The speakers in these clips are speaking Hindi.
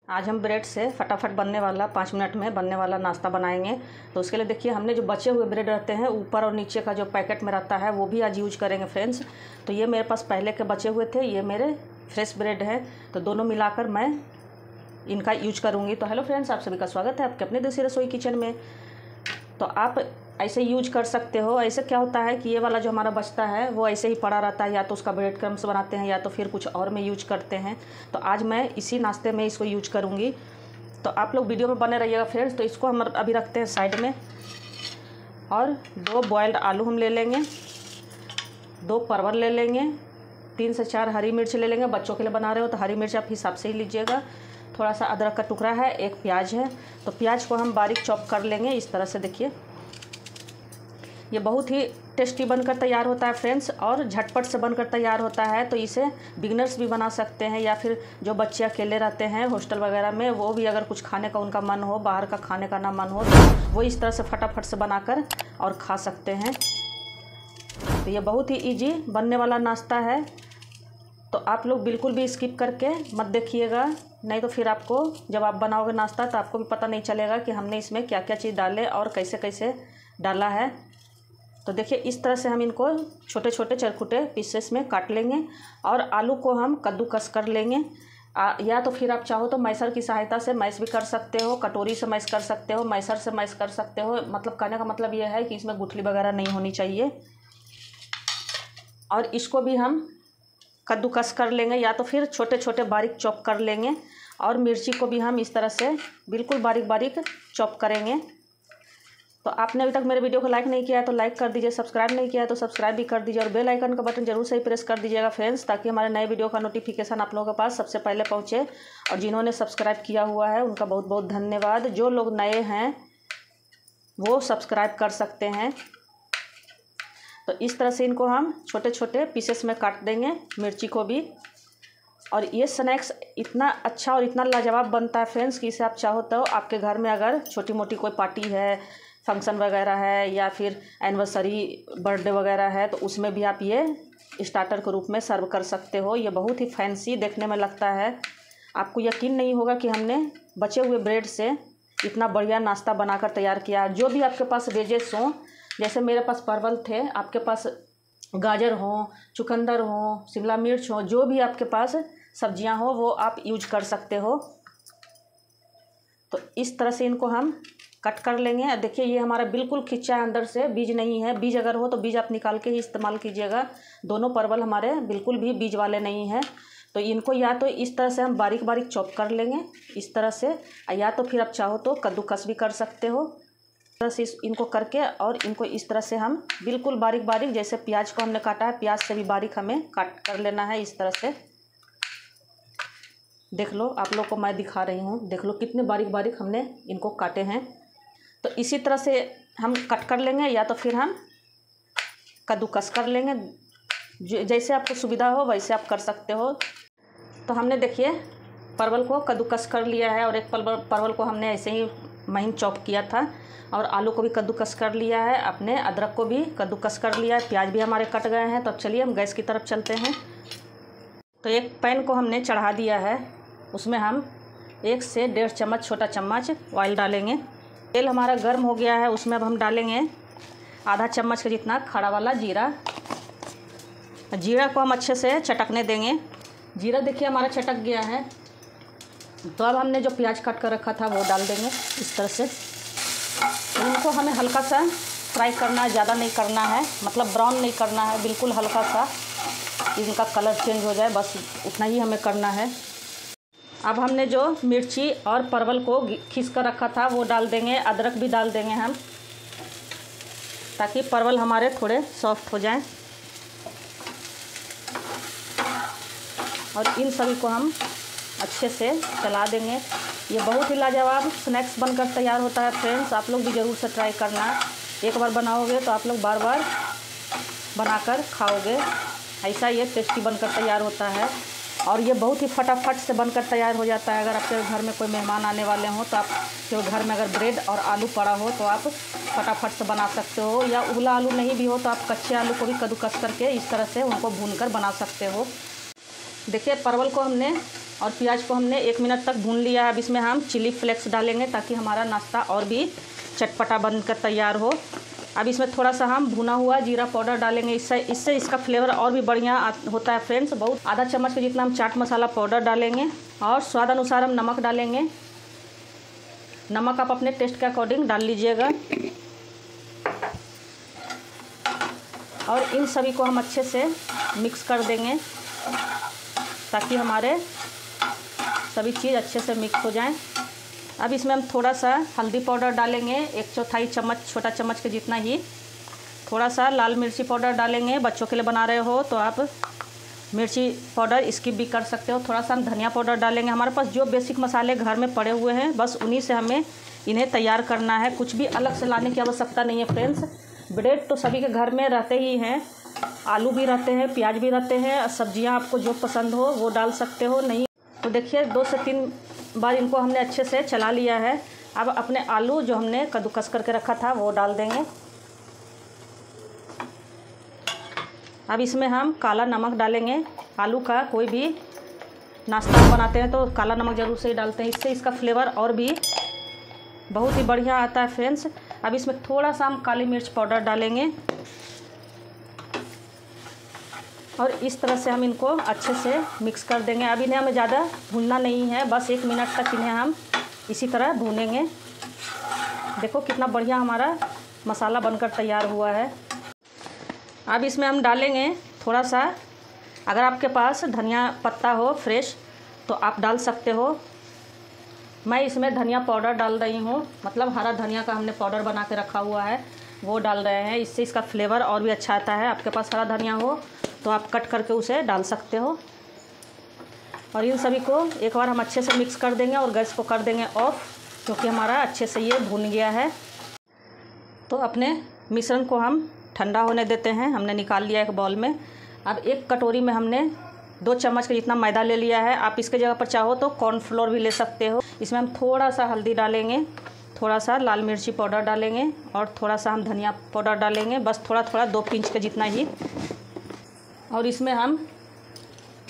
आज हम ब्रेड से फटाफट बनने वाला 5 मिनट में बनने वाला नाश्ता बनाएंगे। तो उसके लिए देखिए हमने जो बचे हुए ब्रेड रहते हैं ऊपर और नीचे का जो पैकेट में रहता है वो भी आज यूज करेंगे फ्रेंड्स। तो ये मेरे पास पहले के बचे हुए थे, ये मेरे फ्रेश ब्रेड है, तो दोनों मिलाकर मैं इनका यूज करूँगी। तो हेलो फ्रेंड्स, आप सभी का स्वागत है आपके अपने देसी रसोई किचन में। तो आप ऐसे यूज कर सकते हो। ऐसे क्या होता है कि ये वाला जो हमारा बचता है वो ऐसे ही पड़ा रहता है, या तो उसका ब्रेड क्रम्स बनाते हैं या तो फिर कुछ और में यूज करते हैं। तो आज मैं इसी नाश्ते में इसको यूज करूँगी, तो आप लोग वीडियो में बने रहिएगा फ्रेंड्स। तो इसको हम अभी रखते हैं साइड में, और 2 बॉयल्ड आलू हम ले लेंगे, 2 परवल ले लेंगे, 3 से 4 हरी मिर्च ले लेंगे। बच्चों के लिए बना रहे हो तो हरी मिर्च आप हिसाब से ही लीजिएगा। थोड़ा सा अदरक का टुकड़ा है, 1 प्याज है। तो प्याज को हम बारीक चॉप कर लेंगे इस तरह से। देखिए ये बहुत ही टेस्टी बनकर तैयार होता है फ्रेंड्स, और झटपट से बनकर तैयार होता है। तो इसे बिगनर्स भी बना सकते हैं, या फिर जो बच्चे अकेले रहते हैं हॉस्टल वगैरह में, वो भी अगर कुछ खाने का उनका मन हो, बाहर का खाने का ना मन हो, तो वो इस तरह से फटाफट से बनाकर और खा सकते हैं। तो ये बहुत ही इजी बनने वाला नाश्ता है, तो आप लोग बिल्कुल भी स्किप करके मत देखिएगा, नहीं तो फिर आपको जब आप बनाओगे नाश्ता तो आपको भी पता नहीं चलेगा कि हमने इसमें क्या क्या चीज़ डाले और कैसे कैसे डाला है। तो देखिए इस तरह से हम इनको छोटे छोटे चरखुटे पीसेस में काट लेंगे, और आलू को हम कद्दूकस कर लेंगे। या तो फिर आप चाहो तो मैसर की सहायता से मैश भी कर सकते हो, कटोरी से मैश कर सकते हो, मैसर से मैश कर सकते हो। मतलब कहने का मतलब ये है कि इसमें गुठली वगैरह नहीं होनी चाहिए। और इसको भी हम कद्दूकस कर लेंगे, या तो फिर छोटे छोटे बारीक चॉप कर लेंगे। और मिर्ची को भी हम इस तरह से बिल्कुल बारीक बारीक चॉप करेंगे। तो आपने अभी तक मेरे वीडियो को लाइक नहीं किया है तो लाइक कर दीजिए, सब्सक्राइब नहीं किया है तो सब्सक्राइब भी कर दीजिए, और बेल आइकन का बटन जरूर से ही प्रेस कर दीजिएगा फ्रेंड्स, ताकि हमारे नए वीडियो का नोटिफिकेशन आप लोगों के पास सबसे पहले पहुंचे। और जिन्होंने सब्सक्राइब किया हुआ है उनका बहुत बहुत धन्यवाद। जो लोग नए हैं वो सब्सक्राइब कर सकते हैं। तो इस तरह से इनको हम छोटे छोटे पीसेस में काट देंगे, मिर्ची को भी। और ये स्नैक्स इतना अच्छा और इतना लाजवाब बनता है फ्रेंड्स कि इसे आप चाहो तो आपके घर में अगर छोटी मोटी कोई पार्टी है, फंक्शन वगैरह है, या फिर एनिवर्सरी बर्थडे वगैरह है, तो उसमें भी आप ये स्टार्टर के रूप में सर्व कर सकते हो। ये बहुत ही फैंसी देखने में लगता है, आपको यकीन नहीं होगा कि हमने बचे हुए ब्रेड से इतना बढ़िया नाश्ता बनाकर तैयार किया। जो भी आपके पास वेजेस हों, जैसे मेरे पास परवल थे, आपके पास गाजर हो, चुकंदर हो, शिमला मिर्च हो, जो भी आपके पास सब्जियां हो वो आप यूज कर सकते हो। तो इस तरह से इनको हम कट कर लेंगे। देखिए ये हमारा बिल्कुल खिंचा है, अंदर से बीज नहीं है। बीज अगर हो तो बीज आप निकाल के ही इस्तेमाल कीजिएगा। दोनों परवल हमारे बिल्कुल भी बीज वाले नहीं हैं। तो इनको या तो इस तरह से हम बारीक बारीक चॉप कर लेंगे इस तरह से, या तो फिर आप चाहो तो कद्दूकस भी कर सकते हो। इस तरह से इनको करके और इनको इस तरह से हम बिल्कुल बारीक बारीक, जैसे प्याज को हमने काटा है, प्याज से भी बारीक हमें काट कर लेना है इस तरह से। देख लो, आप लोग को मैं दिखा रही हूँ, देख लो कितने बारीक बारीक हमने इनको काटे हैं। तो इसी तरह से हम कट कर लेंगे, या तो फिर हम कद्दूकस कर लेंगे। जैसे आपको सुविधा हो वैसे आप कर सकते हो। तो हमने देखिए परवल को कद्दूकस कर लिया है, और एक परवल को हमने ऐसे ही महीन चॉप किया था, और आलू को भी कद्दूकस कर लिया है, अपने अदरक को भी कद्दूकस कर लिया है, प्याज भी हमारे कट गए हैं। तो अब चलिए हम गैस की तरफ चलते हैं। तो एक पैन को हमने चढ़ा दिया है, उसमें हम 1 से 1.5 चम्मच छोटा चम्मच ऑयल डालेंगे। तेल हमारा गर्म हो गया है, उसमें अब हम डालेंगे आधा चम्मच के जितना खड़ा वाला जीरा। जीरा को हम अच्छे से चटकने देंगे। जीरा देखिए हमारा चटक गया है। तो अब हमने जो प्याज काट कर रखा था वो डाल देंगे इस तरह से। तो इनको हमें हल्का सा फ्राई करना है, ज़्यादा नहीं करना है, मतलब ब्राउन नहीं करना है, बिल्कुल हल्का सा इनका कलर चेंज हो जाए, बस उतना ही हमें करना है। अब हमने जो मिर्ची और परवल को खींच कर रखा था वो डाल देंगे, अदरक भी डाल देंगे हम, ताकि परवल हमारे थोड़े सॉफ्ट हो जाएं। और इन सभी को हम अच्छे से चला देंगे। ये बहुत ही लाजवाब स्नैक्स बनकर तैयार होता है फ्रेंड्स, आप लोग भी ज़रूर से ट्राई करना। एक बार बनाओगे तो आप लोग बार बार बनाकर खाओगे। ऐसा ये टेस्टी बनकर तैयार होता है, और ये बहुत ही फटाफट से बनकर तैयार हो जाता है। अगर आपके घर में कोई मेहमान आने वाले हों तो आपके घर में अगर ब्रेड और आलू पड़ा हो तो आप फटाफट से बना सकते हो, या उबला आलू नहीं भी हो तो आप कच्चे आलू को भी कद्दूकस करके इस तरह से उनको भूनकर बना सकते हो। देखिए परवल को हमने और प्याज को हमने 1 मिनट तक भून लिया है। अब इसमें हम चिली फ्लेक्स डालेंगे ताकि हमारा नाश्ता और भी चटपटा बनकर तैयार हो। अब इसमें थोड़ा सा हम भुना हुआ जीरा पाउडर डालेंगे, इससे इसका फ्लेवर और भी बढ़िया होता है फ्रेंड्स। बहुत आधा चम्मच के जितना हम चाट मसाला पाउडर डालेंगे और स्वाद अनुसार हम नमक डालेंगे। नमक आप अपने टेस्ट के अकॉर्डिंग डाल लीजिएगा। और इन सभी को हम अच्छे से मिक्स कर देंगे ताकि हमारे सभी चीज़ अच्छे से मिक्स हो जाएं। अब इसमें हम थोड़ा सा हल्दी पाउडर डालेंगे, 1/4 चम्मच, छोटा चम्मच के जितना ही। थोड़ा सा लाल मिर्ची पाउडर डालेंगे, बच्चों के लिए बना रहे हो तो आप मिर्ची पाउडर स्किप भी कर सकते हो। थोड़ा सा हम धनिया पाउडर डालेंगे। हमारे पास जो बेसिक मसाले घर में पड़े हुए हैं बस उन्हीं से हमें इन्हें तैयार करना है। कुछ भी अलग से लाने की आवश्यकता नहीं है फ्रेंड्स। ब्रेड तो सभी के घर में रहते ही हैं, आलू भी रहते हैं, प्याज भी रहते हैं। सब्जियां आपको जो पसंद हो वो डाल सकते हो। नहीं तो देखिए 2 से 3 बार इनको हमने अच्छे से चला लिया है। अब अपने आलू जो हमने कद्दूकस करके रखा था वो डाल देंगे। अब इसमें हम काला नमक डालेंगे। आलू का कोई भी नाश्ता बनाते हैं तो काला नमक ज़रूर से ही डालते हैं, इससे इसका फ्लेवर और भी बहुत ही बढ़िया आता है फ्रेंड्स। अब इसमें थोड़ा सा हम काली मिर्च पाउडर डालेंगे और इस तरह से हम इनको अच्छे से मिक्स कर देंगे। अब इन्हें हमें ज़्यादा भूनना नहीं है, बस 1 मिनट तक इन्हें हम इसी तरह भूनेंगे। देखो कितना बढ़िया हमारा मसाला बनकर तैयार हुआ है। अब इसमें हम डालेंगे थोड़ा सा, अगर आपके पास धनिया पत्ता हो फ्रेश तो आप डाल सकते हो। मैं इसमें धनिया पाउडर डाल रही हूँ, मतलब हरा धनिया का हमने पाउडर बना के रखा हुआ है वो डाल रहे हैं, इससे इसका फ्लेवर और भी अच्छा आता है। आपके पास हरा धनिया हो तो आप कट करके उसे डाल सकते हो। और इन सभी को एक बार हम अच्छे से मिक्स कर देंगे और गैस को कर देंगे ऑफ, क्योंकि हमारा अच्छे से ये भून गया है। तो अपने मिश्रण को हम ठंडा होने देते हैं। हमने निकाल लिया एक बाउल में। अब एक कटोरी में हमने 2 चम्मच का जितना मैदा ले लिया है। आप इसके जगह पर चाहो तो कॉर्नफ्लोर भी ले सकते हो। इसमें हम थोड़ा सा हल्दी डालेंगे, थोड़ा सा लाल मिर्ची पाउडर डालेंगे और थोड़ा सा हम धनिया पाउडर डालेंगे, बस थोड़ा थोड़ा 2 पिंच के जितना ही। और इसमें हम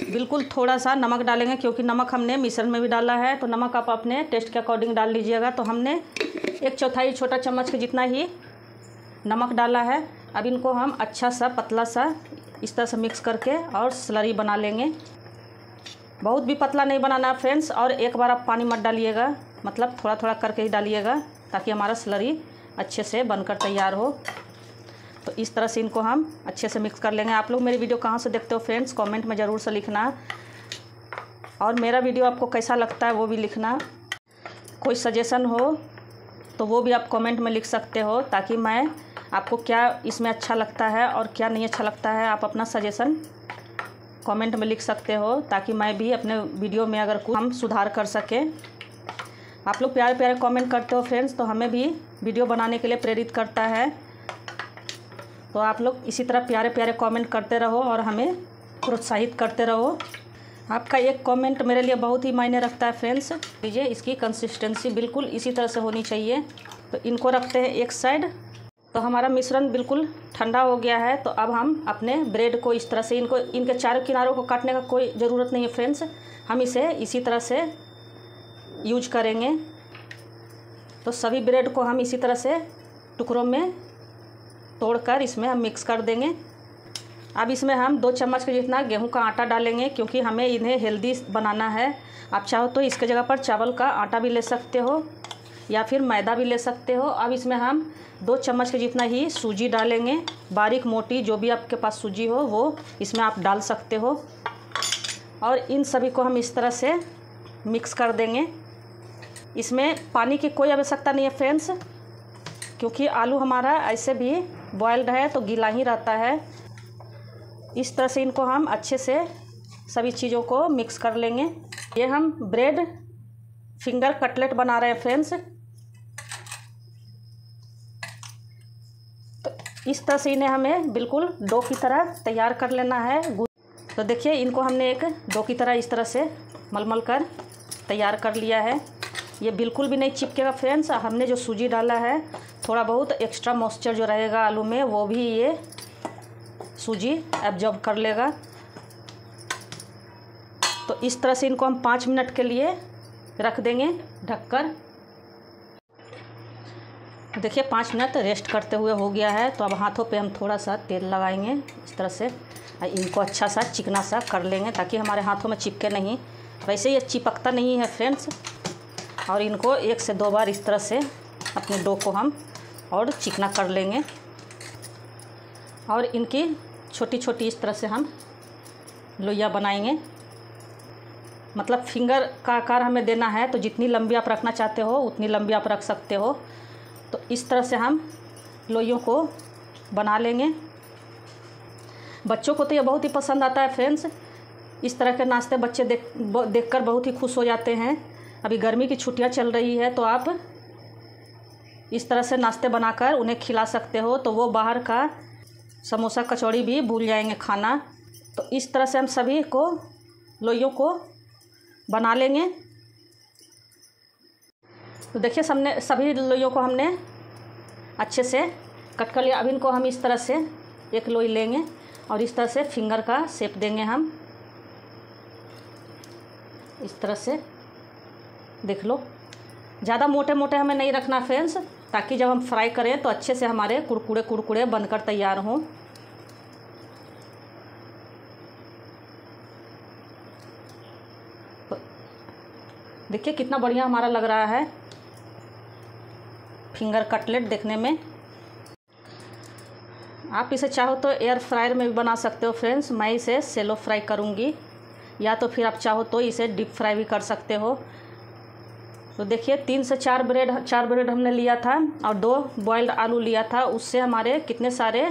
बिल्कुल थोड़ा सा नमक डालेंगे, क्योंकि नमक हमने मिश्रण में भी डाला है, तो नमक आप अपने टेस्ट के अकॉर्डिंग डाल लीजिएगा। तो हमने 1/4 छोटा चम्मच के जितना ही नमक डाला है। अब इनको हम अच्छा सा पतला सा इस तरह से मिक्स करके और स्लरी बना लेंगे। बहुत भी पतला नहीं बनाना फ्रेंड्स, और एक बार आप पानी मत डालिएगा, मतलब थोड़ा थोड़ा करके ही डालिएगा ताकि हमारा स्लरी अच्छे से बनकर तैयार हो। तो इस तरह से इनको हम अच्छे से मिक्स कर लेंगे। आप लोग मेरी वीडियो कहाँ से देखते हो फ्रेंड्स, कमेंट में ज़रूर से लिखना, और मेरा वीडियो आपको कैसा लगता है वो भी लिखना। कोई सजेशन हो तो वो भी आप कमेंट में लिख सकते हो, ताकि मैं आपको क्या इसमें अच्छा लगता है और क्या नहीं अच्छा लगता है आप अपना सजेशन कमेंट में लिख सकते हो, ताकि मैं भी अपने वीडियो में अगर कुछ हम सुधार कर सकें। आप लोग प्यारे प्यारे कमेंट करते हो फ्रेंड्स, तो हमें भी वीडियो बनाने के लिए प्रेरित करता है। तो आप लोग इसी तरह प्यारे प्यारे कमेंट करते रहो और हमें प्रोत्साहित करते रहो। आपका एक कमेंट मेरे लिए बहुत ही मायने रखता है फ्रेंड्स। लीजिए, इसकी कंसिस्टेंसी बिल्कुल इसी तरह से होनी चाहिए। तो इनको रखते हैं एक साइड। तो हमारा मिश्रण बिल्कुल ठंडा हो गया है। तो अब हम अपने ब्रेड को इस तरह से, इनके चारों किनारों को काटने का कोई ज़रूरत नहीं है फ्रेंड्स, हम इसे इसी तरह से यूज करेंगे। तो सभी ब्रेड को हम इसी तरह से टुकड़ों में तोड़कर इसमें हम मिक्स कर देंगे। अब इसमें हम 2 चम्मच के जितना गेहूं का आटा डालेंगे, क्योंकि हमें इन्हें हेल्दी बनाना है। आप चाहो तो इसके जगह पर चावल का आटा भी ले सकते हो या फिर मैदा भी ले सकते हो। अब इसमें हम 2 चम्मच के जितना ही सूजी डालेंगे, बारीक मोटी जो भी आपके पास सूजी हो वो इसमें आप डाल सकते हो। और इन सभी को हम इस तरह से मिक्स कर देंगे। इसमें पानी की कोई आवश्यकता नहीं है फ्रेंड्स, क्योंकि आलू हमारा ऐसे भी बॉयल्ड है तो गीला ही रहता है। इस तरह से इनको हम अच्छे से सभी चीज़ों को मिक्स कर लेंगे। ये हम ब्रेड फिंगर कटलेट बना रहे हैं फ्रेंड्स। तो इस तरह से इन्हें हमें बिल्कुल डो की तरह तैयार कर लेना है। तो देखिए, इनको हमने एक डो की तरह इस तरह से मलमल कर तैयार कर लिया है। ये बिल्कुल भी नहीं चिपकेगा फ्रेंड्स। हमने जो सूजी डाला है, थोड़ा बहुत एक्स्ट्रा मॉइस्चर जो रहेगा आलू में वो भी ये सूजी एब्जॉर्ब कर लेगा। तो इस तरह से इनको हम 5 मिनट के लिए रख देंगे ढककर। देखिए 5 मिनट रेस्ट करते हुए हो गया है। तो अब हाथों पे हम थोड़ा सा तेल लगाएंगे इस तरह से, इनको अच्छा सा चिकना सा कर लेंगे ताकि हमारे हाथों में चिपके नहीं। वैसे ये चिपकता नहीं है फ्रेंड्स। और इनको 1 से 2 बार इस तरह से अपने डो को हम और चिकना कर लेंगे। और इनकी छोटी छोटी इस तरह से हम लोइयाँ बनाएंगे। मतलब फिंगर का आकार हमें देना है, तो जितनी लंबी आप रखना चाहते हो उतनी लंबी आप रख सकते हो। तो इस तरह से हम लोइयों को बना लेंगे। बच्चों को तो ये बहुत ही पसंद आता है फ्रेंड्स। इस तरह के नाश्ते बच्चे देखकर बहुत ही खुश हो जाते हैं। अभी गर्मी की छुट्टियां चल रही है, तो आप इस तरह से नाश्ते बनाकर उन्हें खिला सकते हो, तो वो बाहर का समोसा कचौड़ी भी भूल जाएंगे खाना। तो इस तरह से हम सभी को लोइयों को बना लेंगे। तो देखिए सभी लोइयों को हमने अच्छे से कट कर लिया। अब इनको हम इस तरह से एक लोई लेंगे और इस तरह से फिंगर का शेप देंगे हम इस तरह से। देख लो, ज़्यादा मोटे मोटे हमें नहीं रखना फ्रेंड्स, ताकि जब हम फ्राई करें तो अच्छे से हमारे कुरकुरे कुरकुरे बनकर तैयार हों। तो देखिए कितना बढ़िया हमारा लग रहा है फिंगर कटलेट देखने में। आप इसे चाहो तो एयर फ्रायर में भी बना सकते हो फ्रेंड्स। मैं इसे सेलो फ्राई करूँगी, या तो फिर आप चाहो तो इसे डीप फ्राई भी कर सकते हो। तो देखिए 3 से 4 ब्रेड हमने लिया था और 2 बॉइल्ड आलू लिया था। उससे हमारे कितने सारे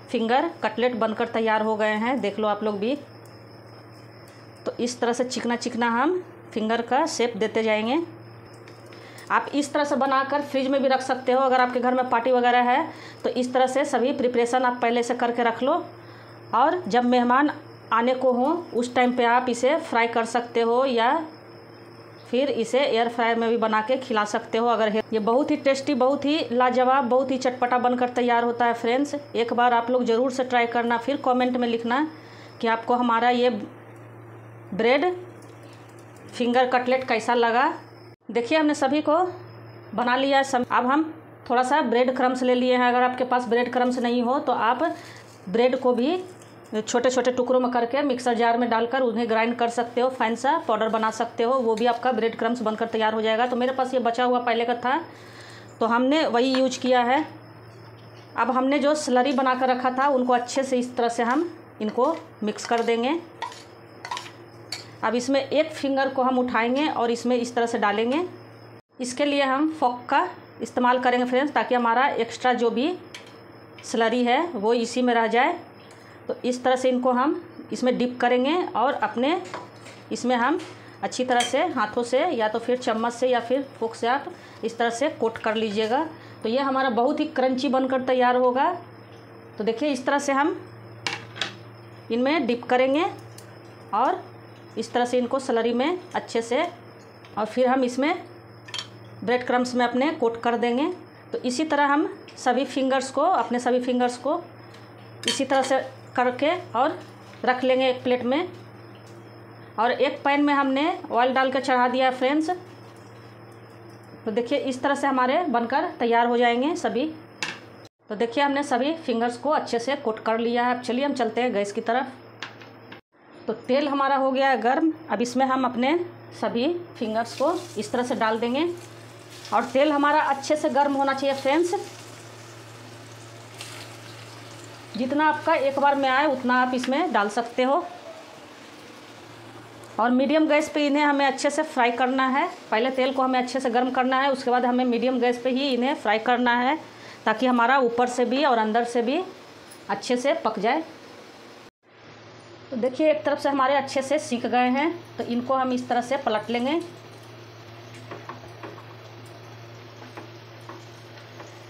फिंगर कटलेट बनकर तैयार हो गए हैं, देख लो आप लोग भी। तो इस तरह से चिकना चिकना हम फिंगर का शेप देते जाएंगे। आप इस तरह से बनाकर फ्रिज में भी रख सकते हो। अगर आपके घर में पार्टी वगैरह है तो इस तरह से सभी प्रिपरेशन आप पहले से करके रख लो, और जब मेहमान आने को हो उस टाइम पे आप इसे फ्राई कर सकते हो, या फिर इसे एयर फ्रायर में भी बना के खिला सकते हो। अगर ये बहुत ही टेस्टी, बहुत ही लाजवाब, बहुत ही चटपटा बनकर तैयार होता है फ्रेंड्स। एक बार आप लोग ज़रूर से ट्राई करना, फिर कमेंट में लिखना कि आपको हमारा ये ब्रेड फिंगर कटलेट कैसा लगा। देखिए हमने सभी को बना लिया। अब हम थोड़ा सा ब्रेड क्रम्स ले लिए हैं। अगर आपके पास ब्रेड क्रम्स नहीं हो तो आप ब्रेड को भी छोटे छोटे टुकड़ों में करके मिक्सर जार में डालकर उन्हें ग्राइंड कर सकते हो, फाइन सा पाउडर बना सकते हो। वो भी आपका ब्रेड क्रम्स बनकर तैयार हो जाएगा। तो मेरे पास ये बचा हुआ पहले का था, तो हमने वही यूज किया है। अब हमने जो स्लरी बना कर रखा था उनको अच्छे से इस तरह से हम इनको मिक्स कर देंगे। अब इसमें एक फिंगर को हम उठाएंगे और इसमें इस तरह से डालेंगे। इसके लिए हम फोक का इस्तेमाल करेंगे फ्रेंड्स, ताकि हमारा एक्स्ट्रा जो भी स्लरी है वो इसी में रह जाए। तो इस तरह से इनको हम इसमें डिप करेंगे और अपने इसमें हम अच्छी तरह से हाथों से या तो फिर चम्मच से या फिर फोक से आप इस तरह से कोट कर लीजिएगा। तो ये हमारा बहुत ही क्रंची बनकर तैयार होगा। तो देखिए इस तरह से हम इनमें डिप करेंगे और इस तरह से इनको स्लरी में अच्छे से, और फिर हम इसमें ब्रेड क्रम्स में अपने कोट कर देंगे। तो इसी तरह हम सभी फिंगर्स को इसी तरह से करके और रख लेंगे एक प्लेट में। और एक पैन में हमने ऑयल डाल कर चढ़ा दिया है फ्रेंड्स। तो देखिए इस तरह से हमारे बनकर तैयार हो जाएंगे सभी। तो देखिए हमने सभी फिंगर्स को अच्छे से कोट कर लिया है। अब चलिए हम चलते हैं गैस की तरफ। तो तेल हमारा हो गया है गर्म। अब इसमें हम अपने सभी फिंगर्स को इस तरह से डाल देंगे, और तेल हमारा अच्छे से गर्म होना चाहिए फ्रेंड्स। जितना आपका एक बार में आए उतना आप इसमें डाल सकते हो। और मीडियम गैस पे इन्हें हमें अच्छे से फ्राई करना है। पहले तेल को हमें अच्छे से गर्म करना है, उसके बाद हमें मीडियम गैस पे ही इन्हें फ्राई करना है, ताकि हमारा ऊपर से भी और अंदर से भी अच्छे से पक जाए। तो देखिए एक तरफ से हमारे अच्छे से सीख गए हैं, तो इनको हम इस तरह से पलट लेंगे।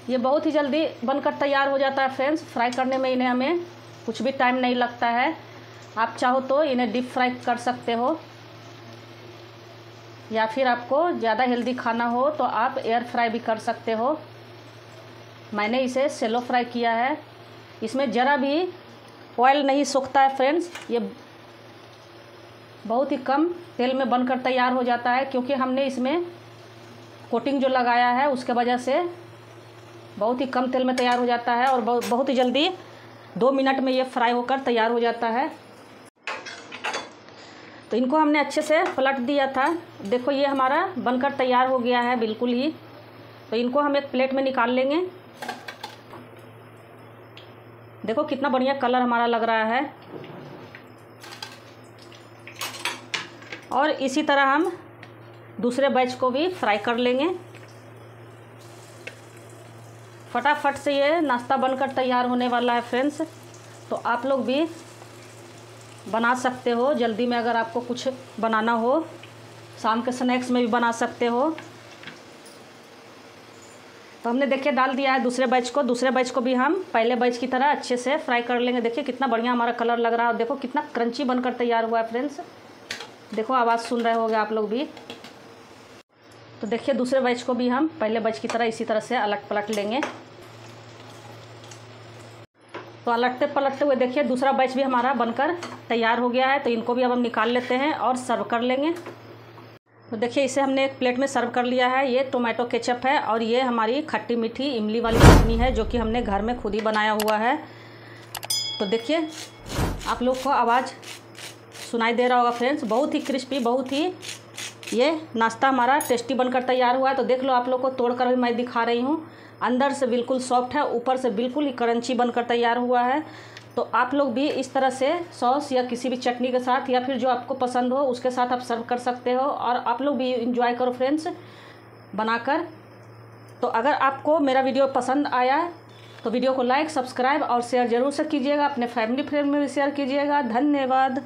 ये बहुत ही जल्दी बनकर तैयार हो जाता है फ्रेंड्स। फ्राई करने में इन्हें हमें कुछ भी टाइम नहीं लगता है। आप चाहो तो इन्हें डीप फ्राई कर सकते हो, या फिर आपको ज़्यादा हेल्दी खाना हो तो आप एयर फ्राई भी कर सकते हो। मैंने इसे सेलो फ्राई किया है। इसमें ज़रा भी ऑयल नहीं सोखता है फ्रेंड्स। ये बहुत ही कम तेल में बनकर तैयार हो जाता है, क्योंकि हमने इसमें कोटिंग जो लगाया है उसके वजह से बहुत ही कम तेल में तैयार हो जाता है और बहुत ही जल्दी 2 मिनट में ये फ्राई होकर तैयार हो जाता है। तो इनको हमने अच्छे से पलट दिया था। देखो ये हमारा बनकर तैयार हो गया है बिल्कुल ही। तो इनको हम एक प्लेट में निकाल लेंगे। देखो कितना बढ़िया कलर हमारा लग रहा है। और इसी तरह हम दूसरे बैच को भी फ्राई कर लेंगे। फटाफट से ये नाश्ता बनकर तैयार होने वाला है फ्रेंड्स। तो आप लोग भी बना सकते हो जल्दी में, अगर आपको कुछ बनाना हो, शाम के स्नैक्स में भी बना सकते हो। तो हमने देखिए डाल दिया है दूसरे बैच को। दूसरे बैच को भी हम पहले बैच की तरह अच्छे से फ्राई कर लेंगे। देखिए कितना बढ़िया हमारा कलर लग रहा है और देखो कितना क्रंची बनकर तैयार हुआ है फ्रेंड्स। देखो आवाज़ सुन रहे होंगे आप लोग भी। तो देखिए दूसरे बैच को भी हम पहले बैच की तरह इसी तरह से अलट पलट लेंगे। तो अलटते पलटते हुए देखिए दूसरा बैच भी हमारा बनकर तैयार हो गया है। तो इनको भी अब हम निकाल लेते हैं और सर्व कर लेंगे। तो देखिए इसे हमने एक प्लेट में सर्व कर लिया है। ये टोमेटो केचप है और ये हमारी खट्टी मीठी इमली वाली चटनी है जो कि हमने घर में खुद ही बनाया हुआ है। तो देखिए आप लोग को आवाज़ सुनाई दे रहा होगा फ्रेंड्स। बहुत ही क्रिस्पी, बहुत ही ये नाश्ता हमारा टेस्टी बनकर तैयार हुआ है। तो देख लो, आप लोग को तोड़कर भी मैं दिखा रही हूँ। अंदर से बिल्कुल सॉफ्ट है, ऊपर से बिल्कुल ही क्रंची बनकर तैयार हुआ है। तो आप लोग भी इस तरह से सॉस या किसी भी चटनी के साथ या फिर जो आपको पसंद हो उसके साथ आप सर्व कर सकते हो और आप लोग भी इंजॉय करो फ्रेंड्स बनाकर। तो अगर आपको मेरा वीडियो पसंद आया तो वीडियो को लाइक, सब्सक्राइब और शेयर ज़रूर से कीजिएगा। अपने फैमिली फ्रेंड में भी शेयर कीजिएगा। धन्यवाद।